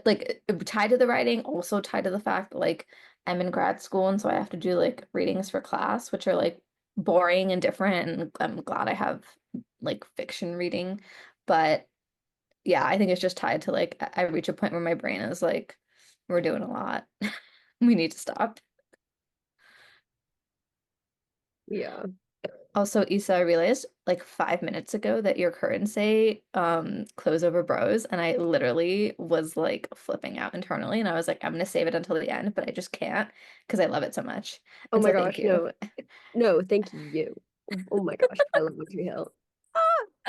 Like tied to the writing, also tied to the fact that like I'm in grad school and so I have to do like readings for class, which are like boring and different. And I'm glad I have like fiction reading, but yeah, I think it's just tied to like I reach a point where my brain is like, we're doing a lot. We need to stop. Yeah. Also, Issa, I realized like 5 minutes ago that your curtains say close over bros, and I literally was like flipping out internally, and I was like, I'm gonna save it until the end, but I just can't because I love it so much. Oh And my so thank gosh, you. no. No, thank you. Oh my gosh, I love Victory Hill.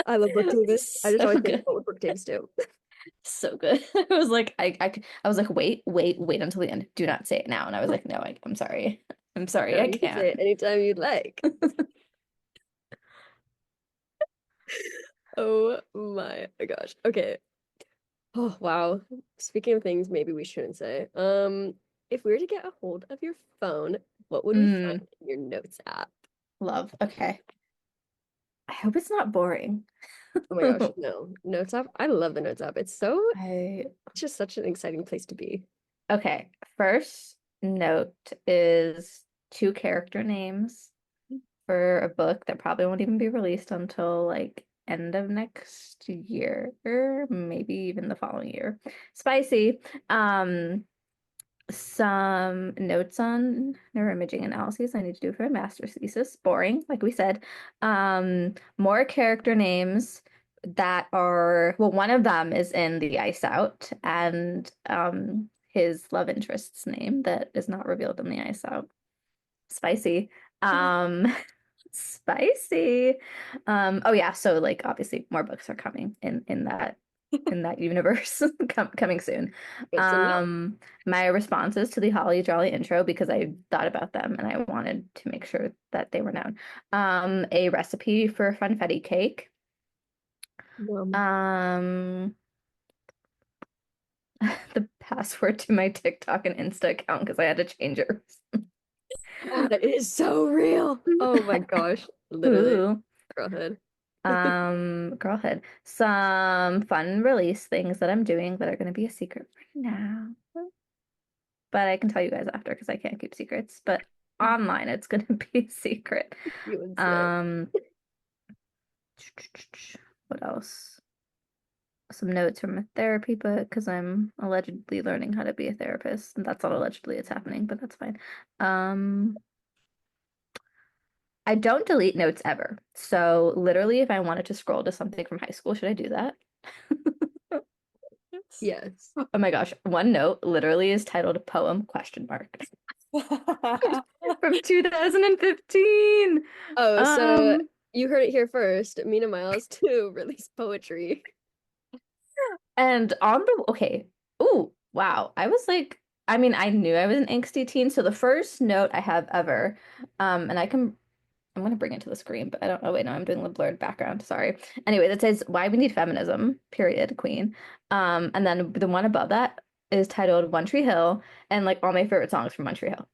I love book taves. I just So always think good. about what book taves do. So good. I was like, I was like, wait until the end. Do not say it now. And I was like, no, I'm sorry. I'm sorry, No, I you can can't. say it anytime you'd like. Oh my gosh. Okay. Oh wow. Speaking of things maybe we shouldn't say. If we were to get a hold of your phone, what would we find Mm, in your notes app? love. Okay. I hope it's not boring. Oh my gosh, no. Notes app. I love the notes app. I It's just such an exciting place to be. Okay. First note is two character names for a book that probably won't even be released until like end of next year, or maybe even the following year. Spicy. Some notes on neuroimaging analyses I need to do for a master's thesis. Boring, like we said. More character names that are, well, one of them is in the Ice Out, and his love interest's name that is not revealed in the Ice Out. Spicy. Um, spicy. Oh yeah, so like obviously more books are coming in that universe coming soon. Good to know. My responses to the Holly Jolly intro because I thought about them and I wanted to make sure that they were known. A recipe for funfetti cake. Um, Um, the password to my TikTok and Insta account because I had to change it. oh, that is so real. Oh my gosh. Literally, Ooh. girlhood. Girlhood. Some fun release things that I'm doing that are going to be a secret right now. But I can tell you guys after because I can't keep secrets. But online, it's going to be a secret. You would say. Um, what else? Some notes from a therapy book because I'm allegedly learning how to be a therapist. And that's not allegedly, it's happening, but that's fine. Um, I don't delete notes ever. So literally, if I wanted to scroll to something from high school, should I do that? Yes. Yes. Oh my gosh, one note literally is titled Poem question mark from 2015. Oh, so Um, you heard it here first. Mina Myles to release poetry. and on the okay, oh wow, I was like, I mean, I knew I was an angsty teen, so the first note I have ever, and I'm gonna bring it to the screen, but I don't. Oh wait, no, I'm doing the blurred background. Sorry. Anyway, that says why we need feminism. Period. Queen. And then the one above that is titled One Tree Hill, and like all my favorite songs from One Tree Hill.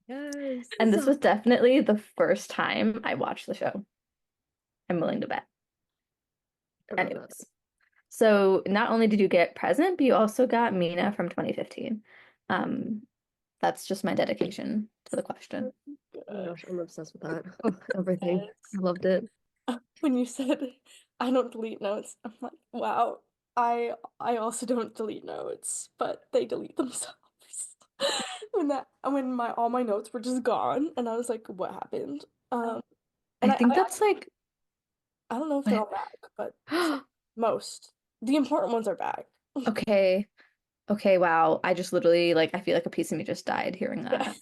Yes. And this So was definitely the first time I watched the show. I'm willing to bet. I love that. Anyways, so not only did you get Present, but you also got Mina from 2015. Um, that's just my dedication to the question. Oh my good. gosh, I'm obsessed with that. Oh, everything. Yes. I loved it. When you said I don't delete notes, I'm like, wow. I also don't delete notes, but they delete themselves. When my all my notes were just gone, and I was like, what happened? And I I think I, that's like, I don't know if they're what? all back, but most. The important ones are back. Okay. Okay, wow. I just literally like I feel like a piece of me just died hearing Yeah. that.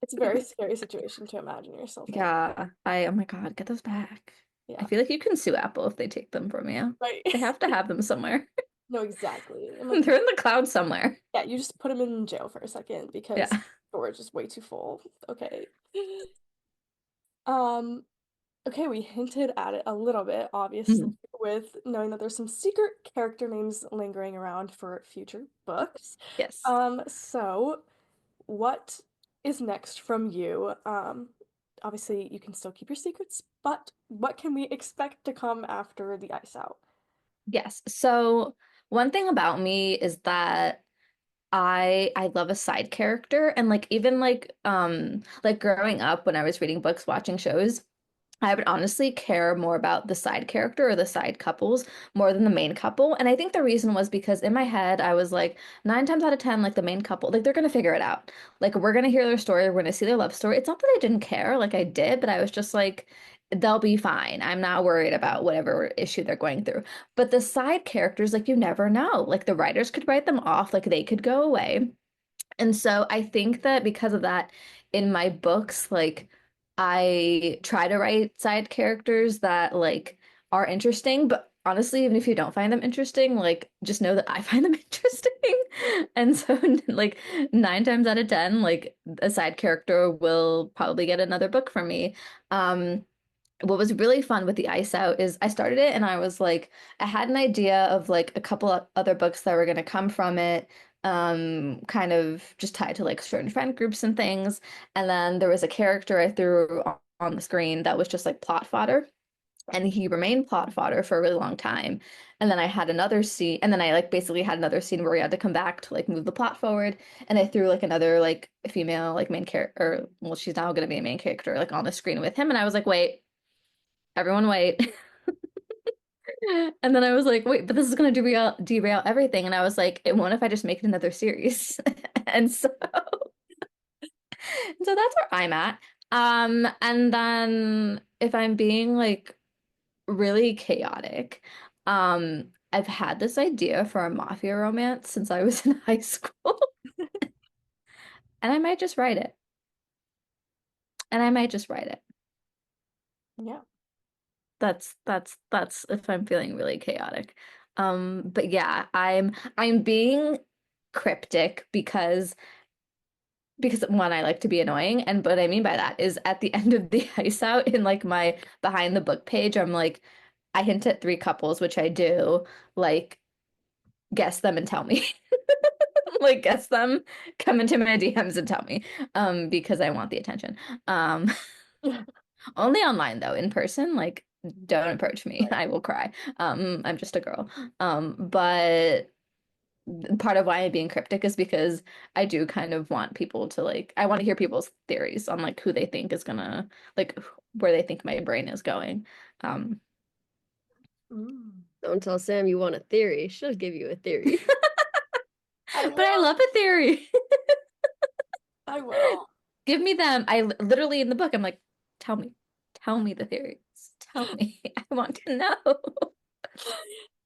It's a very scary situation to imagine yourself in. Yeah, oh my God, get those back. I Yeah. feel like you can sue Apple if they take them from you. Right. They have to have them somewhere. No, exactly. I'm like, They're in the cloud somewhere. yeah, you just put them in jail for a second because Yeah. storage is way too full. Okay. Um, okay, we hinted at it a little bit, obviously, Mhm. with knowing that there's some secret character names lingering around for future books. Yes. So what is next from you? Obviously you can still keep your secrets, but what can we expect to come after the ice out? Yes. So one thing about me is that I love a side character and like even like growing up when I was reading books, watching shows, I would honestly care more about the side character or the side couples more than the main couple. And I think the reason was because in my head, I was like, 9 times out of 10, like the main couple, like they're going to figure it out. Like we're going to hear their story. We're going to see their love story. It's not that I didn't care, like I did, but I was just like, they'll be fine. I'm not worried about whatever issue they're going through. But the side characters, like you never know. Like the writers could write them off, like they could go away. And so I think that because of that, in my books, like I try to write side characters that like are interesting, but honestly, even if you don't find them interesting, like just know that I find them interesting. And so like 9 times out of 10, like a side character will probably get another book from me. Um, what was really fun with the Ice Out is I started it and I was like, I had an idea of like a couple of other books that were going to come from it, kind of just tied to like certain friend groups and things. And then there was a character I threw on the screen that was just like plot fodder. And he remained plot fodder for a really long time. And then I had another scene, and then I like basically had another scene where we had to come back to like move the plot forward. And I threw like another like female like main character, or well, she's now going to be a main character like on the screen with him. And I was like, wait. Everyone wait. And then I was like, wait, but this is going to derail everything. And I was like, it won't if I just make it another series. And so that's where I'm at. And then if I'm being like really chaotic, I've had this idea for a mafia romance since I was in high school. And I might just write it. And I might just write it. Yeah. That's if I'm feeling really chaotic. But yeah, I'm being cryptic because one, I like to be annoying, and what I mean by that is at the end of the ice out in like my behind the book page, I'm like, I hint at three couples, which I do, like guess them and tell me. Like guess them, come into my DMs and tell me. Because I want the attention. Um Only online though, in person, like don't approach me. Right. I will cry. I'm just a girl. But part of why I'm being cryptic is because I do kind of want people to like I want to hear people's theories on like who they think is gonna like where they think my brain is going. Um, Mm. Don't tell Sam you want a theory. She'll give you a theory. I but I will. love a theory. I will. Give me them. Literally in the book, I'm like, tell me, tell me the theories. Tell me. I want to know.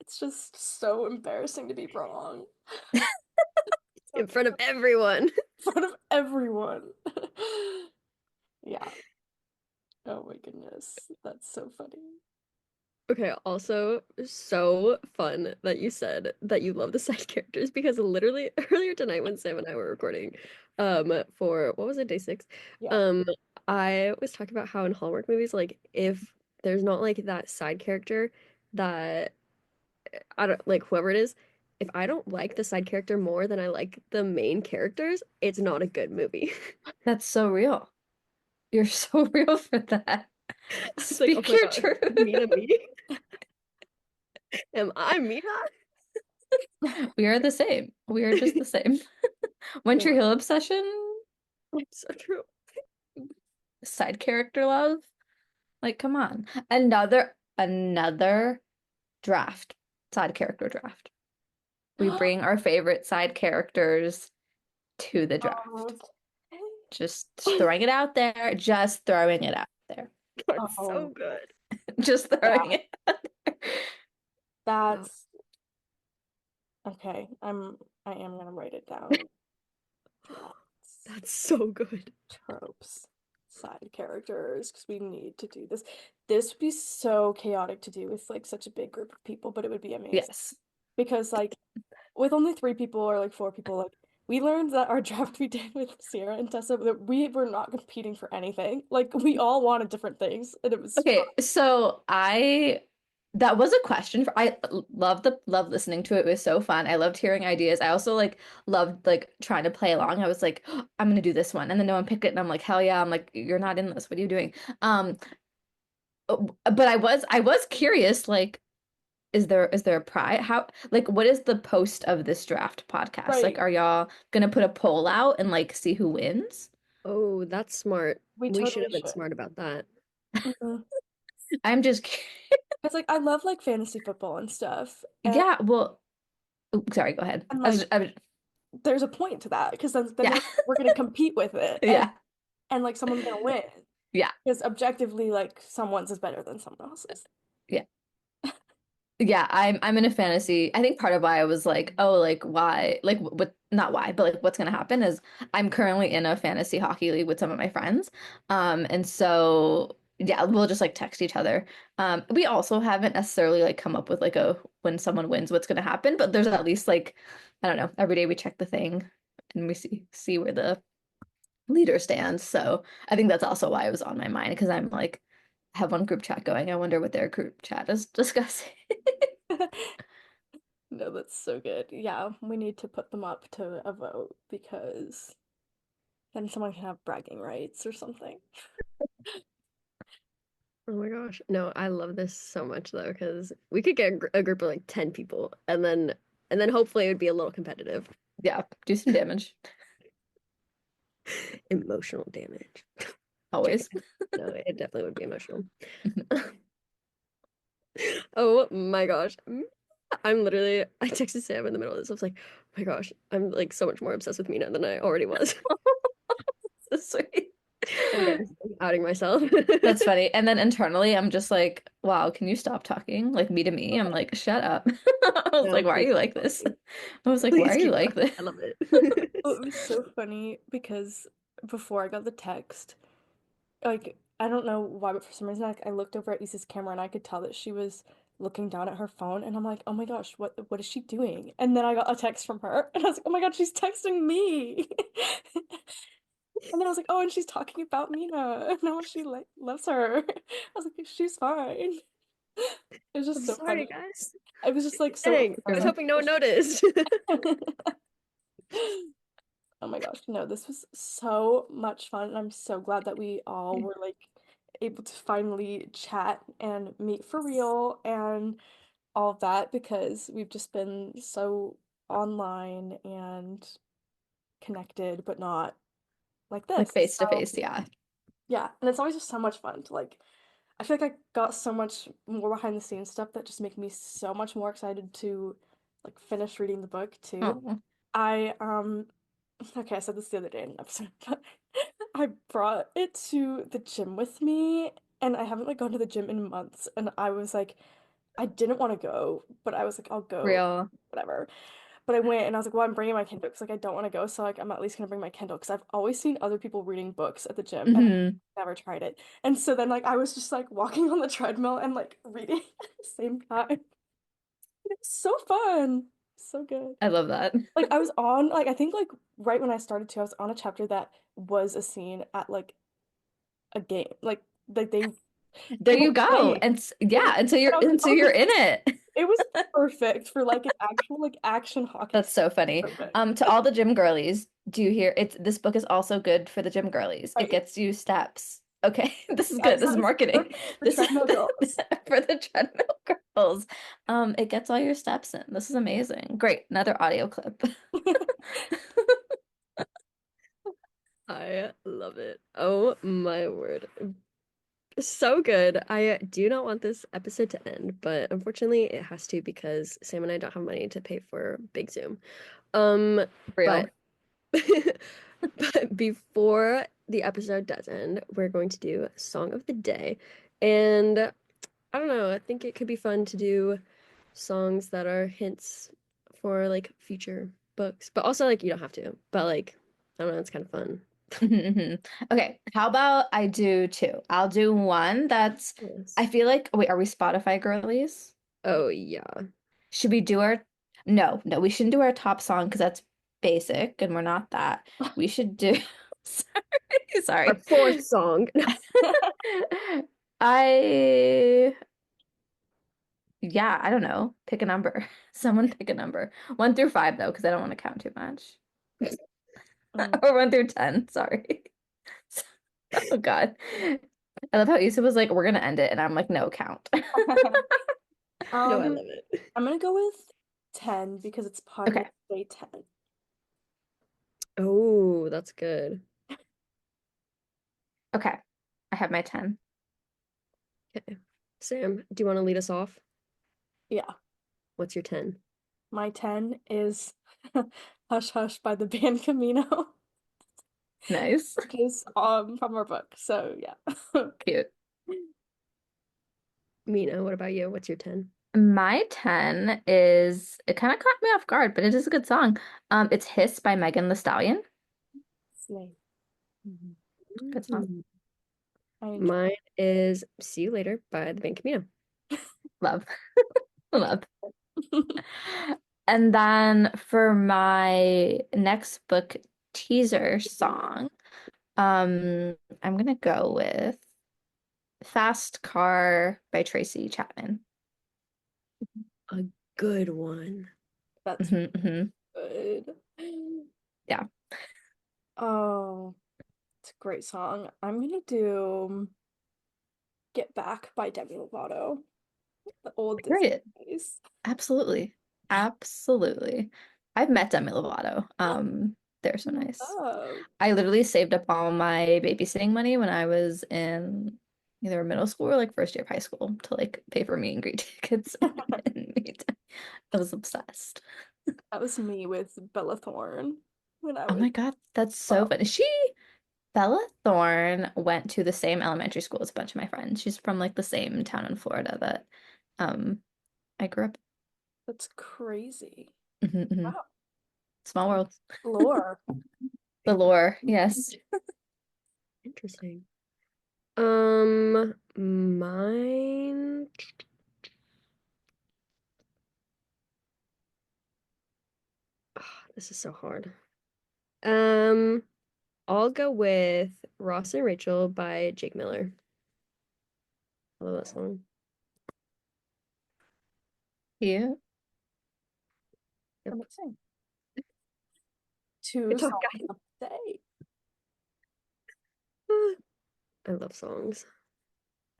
It's just so embarrassing to be wrong. In front of everyone. In front of everyone. Yeah. Oh my goodness. That's so funny. Okay, also so fun that you said that you love the side characters because literally earlier tonight when Sam and I were recording, for what was it, day 6? Yeah. Um, I was talking about how in Hallmark movies, like if there's not like that side character that I don't like whoever it is, if I don't like the side character more than I like the main characters, it's not a good movie. That's so real. You're so real for that. I was like, oh Speak my your God, truth. Mina me? Am I Mina? We are the same. We are just the same. One Tree Yeah. Hill obsession, So true. side character love. Like, come on. Another draft, side character draft. We bring our favorite side characters to the draft. Okay. Just throwing it out there. Just throwing it out there. That's so Oh, good. Just yeah. throwing it out there. Oh, That's okay. I am gonna write it down. Drafts, that's so good. tropes, side characters, because we need to do this. This would be so chaotic to do with like such a big group of people, but it would be amazing. Yes. Because like with only 3 people or like 4 people, like we learned that our draft we did with Sierra and Tessa that we were not competing for anything. Like we all wanted different things, and it was fun. Okay, so I that was a question for I love listening to it. It was so fun. I loved hearing ideas. I also like loved like trying to play along. I was like, "Oh, I'm gonna do this one. And then no one picked it and I'm like, hell yeah. I'm like, you're not in this. What are you doing? But I was curious, like, is there a prize? How like what is the post of this draft podcast? Like, Right. are y'all gonna put a poll out and like see who wins? Oh, that's smart. We We should totally have been should. smart about that. Mhm. I'm just It's like I love like fantasy football and stuff, and yeah, well, sorry, go ahead. like I was there's a point to that because then yeah. we're gonna compete with it, and Yeah. like someone's gonna win Yeah. because objectively like someone's is better than someone else's. Yeah. Yeah, I'm in a fantasy. I think part of why I was like, oh, like why, like what, not why, but like what's gonna happen is I'm currently in a fantasy hockey league with some of my friends. And so yeah, we'll just like text each other. We also haven't necessarily like come up with like a when someone wins, what's gonna happen, but there's at least like, I don't know, every day we check the thing and we see where the leader stands. So I think that's also why it was on my mind because I'm like, have one group chat going. I wonder what their group chat is discussing. No, that's so good. Yeah, we need to put them up to a vote because then someone can have bragging rights or something. Oh my gosh. No, I love this so much though, because we could get a group of like 10 people and then hopefully it would be a little competitive. Yeah, do some damage. Emotional damage. Always. JK. No, it definitely would be emotional. Oh my gosh. I texted Sam in the middle of this. I was like, oh my gosh, I'm like so much more obsessed with Mina than I already was. So sweet. Again, outing myself. That's funny. And then internally, I'm just like, wow, can you stop talking? Like me to me. I'm like, shut up. I was No, like, why are please you keep like this? talking. I was like, why are Please you keep like talking. this? I love Oh, it. it was so funny because before I got the text, like I don't know why, but for some reason I looked over at Issa's camera and I could tell that she was looking down at her phone and I'm like, oh my gosh, what is she doing? And then I got a text from her and I was like, oh my god, she's texting me. And then I was like, oh, and she's talking about Mina and how much she like loves her. I was like, she's fine. It was just I'm so sorry, funny. guys. I was just like so Dang, I was Yeah. upset. hoping no one noticed. Oh my gosh, no, this was so much fun. And I'm so glad that we all were like able to finally chat and meet for real and all of that because we've just been so online and connected, but not like Like this. face to So face, yeah. yeah, and it's always just so much fun to like I feel like I got so much more behind the scenes stuff that just make me so much more excited to like finish reading the book too. Oh, I okay, I said this the other day in an episode, but I brought it to the gym with me and I haven't like gone to the gym in months and I was like I didn't want to go, but I was like I'll go real. whatever. But I went and I was like, well, I'm bringing my Kindle because like I don't want to go, so like I'm at least gonna bring my Kindle because I've always seen other people reading books at the gym and Hmm. I've never tried it. And so then like I was just like walking on the treadmill and like reading at the same time. It's so fun. So good. I love that. Like I was on like I think like right when I started to, I was on a chapter that was a scene at like a game. Like There they were you go. playing. And They were, yeah, and so and you're I was like, and so oh, you're this in it. it was perfect for like an actual like action hockey That's scene. so funny. Perfect. To all the gym girlies, do you hear it's this book is also good for the gym girlies. It Right. gets you steps. Okay, this is I good. This is said it's marketing. perfect for This is treadmill girls. for the treadmill girls. It gets all your steps in. This is amazing. Great. Another audio clip. I love it. Oh my word. So good. I do not want this episode to end, but unfortunately it has to because Sam and I don't have money to pay for Big Zoom. Um, Real. but but before the episode does end, we're going to do Song of the Day. And I don't know, I think it could be fun to do songs that are hints for like future books, but also like you don't have to, but like I don't know, it's kind of fun. Mhm, mhm. Okay, how about I do two? I'll do one that's Yes. I feel like wait, are we Spotify girlies? Oh yeah. Should we do our no, no, we shouldn't do our top song because that's basic and we're not that. We should do sorry, Our sorry. fourth song. I yeah, I don't know. Pick a number. Someone pick a number. 1 through 5 though, because I don't want to count too much. Mm. Or 1 through 10, sorry. Oh God. I love how Issa was like, we're gonna end it, and I'm like, no, count. No, I Um, love it. I'm gonna go with 10 because it's Okay, Podmas Day 10. Oh, that's good. okay. I have my 10. Okay. Sam, do you want to lead us off? Yeah, What's your 10? my 10 is Hush Hush by the band Camino, Nice. which is from our book. So yeah. Cute. Mina, what about you? What's your 10? My 10 is it kind of caught me off guard, but it is a good song. It's Hiss by Megan Thee Stallion. Slay. Mhm. Good song. Mm. I enjoy. Mine is See You Later by the band Camino. Love. Love. And then for my next book teaser song, I'm gonna go with Fast Car by Tracy Chapman. A good one. That's Hmm. good. Yeah. Oh, it's a great song. I'm gonna do Get Back by Demi Lovato, the old Disney Period. days. Absolutely. Absolutely. I've met Demi Lovato. They're so nice. Oh, I literally saved up all my babysitting money when I was in either middle school or like first year of high school to like pay for meet and greet tickets and meet. I was obsessed. that was me with Bella Thorne when I Oh was my God, that's so 12. funny. Bella Thorne went to the same elementary school as a bunch of my friends. She's from like the same town in Florida that um I grew up That's crazy. in. Mhm. Wow. Small world. Lore. The lore, yes. Interesting. Mine. This is so hard. Um, I'll go with Ross and Rachel by Jake Miller. I love that song. You. Yep. Amazing. Two Good talk, songs guys. of the day. I love songs.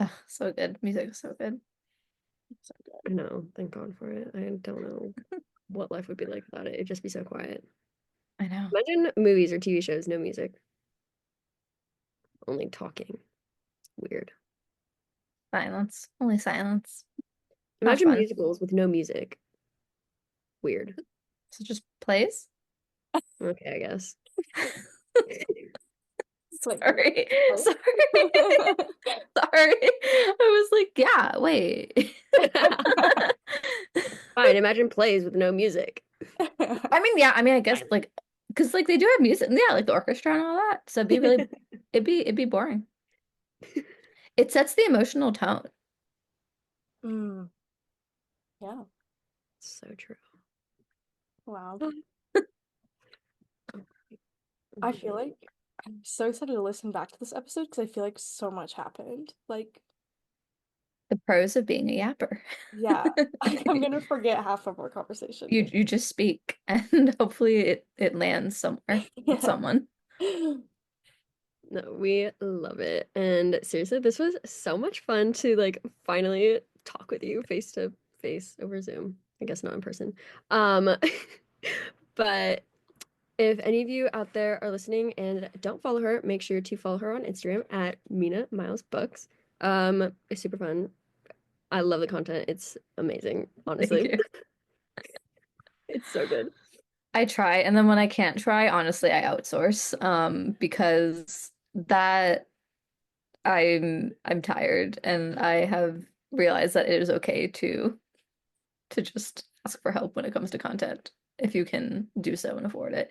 Ugh, so good. Music is so good. So I good. know. Thank God for it. I don't know what life would be like without it. It'd just be so quiet. I know. Imagine movies or TV shows, no music, only talking. Weird. Silence. Only silence. Not Imagine fun. musicals with no music. Weird. So just plays? Okay, I guess. It's like, Sorry. what? Sorry. Sorry. I was like, yeah, wait. Fine, imagine plays with no music. I mean, yeah, I mean, I guess like because like they do have music, yeah, like the orchestra and all that. So it'd be boring. It sets the emotional tone. Mm, yeah. So true. Wow. Oh I my feel God. like I'm so excited to listen back to this episode because I feel like so much happened. Like, The pros of being a yapper. yeah, I'm gonna forget half of our conversation. You just speak and hopefully it lands somewhere with Yeah. someone. No, we love it. And seriously, this was so much fun to like finally talk with you face to face over Zoom. I guess not in person. Um, but if any of you out there are listening and don't follow her, make sure to follow her on Instagram at Mina Myles Books. It's super fun. I love the content. It's amazing, Thank honestly. you. It's so good. I try, and then when I can't try, honestly, I outsource because that I'm tired and I have realized that it is okay to just ask for help when it comes to content if you can do so and afford it.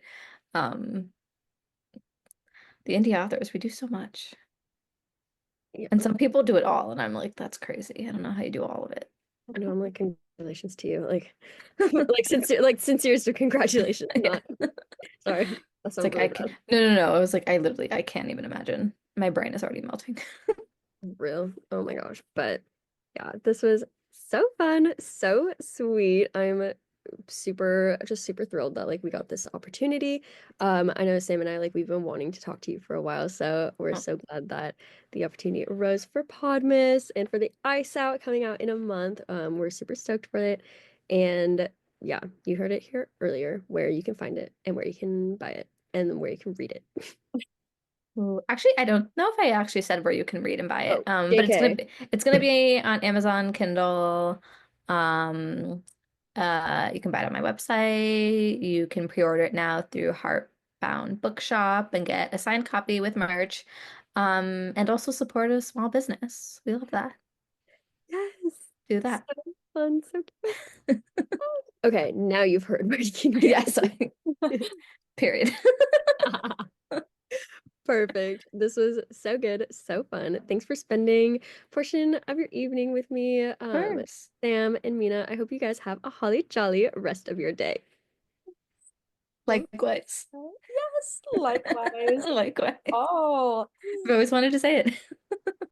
Um, the indie authors, we do so much. Yeah, And some people do it all, and I'm like, that's crazy. I don't know how you do all of it. I know. I'm like, congratulations to you. Like, like sincerest congratulations. Yeah. Not sorry. That It's sounds like really I can bad. no. I was like, I literally I can't even imagine. My brain is already melting. Real. Oh my gosh. But yeah, this was so fun, so sweet. I'm super thrilled that like we got this opportunity. I know Sam and I like we've been wanting to talk to you for a while, so we're Oh, so glad that the opportunity arose for Podmas and for the Ice Out coming out in a month. We're super stoked for it. And yeah, you heard it here earlier where you can find it and where you can buy it and where you can read it. ooh, actually, I don't know if I actually said where you can read and buy it. Oh, But JK. it's gonna be on Amazon Kindle. Um, you can buy it on my website. You can pre-order it now through Heartbound Bookshop and get a signed copy with merch. And also support a small business. We love that. Yes. Do So that. fun, so cute. Okay, now you've heard where you can Yeah, get sorry. it. Period. Perfect. This was so good, so fun. Thanks for spending a portion of your evening with me, Of course. Sam and Mina. I hope you guys have a holly jolly rest of your day. Thank Likewise. you. Yes, likewise. Likewise. Oh. I've always wanted to say it.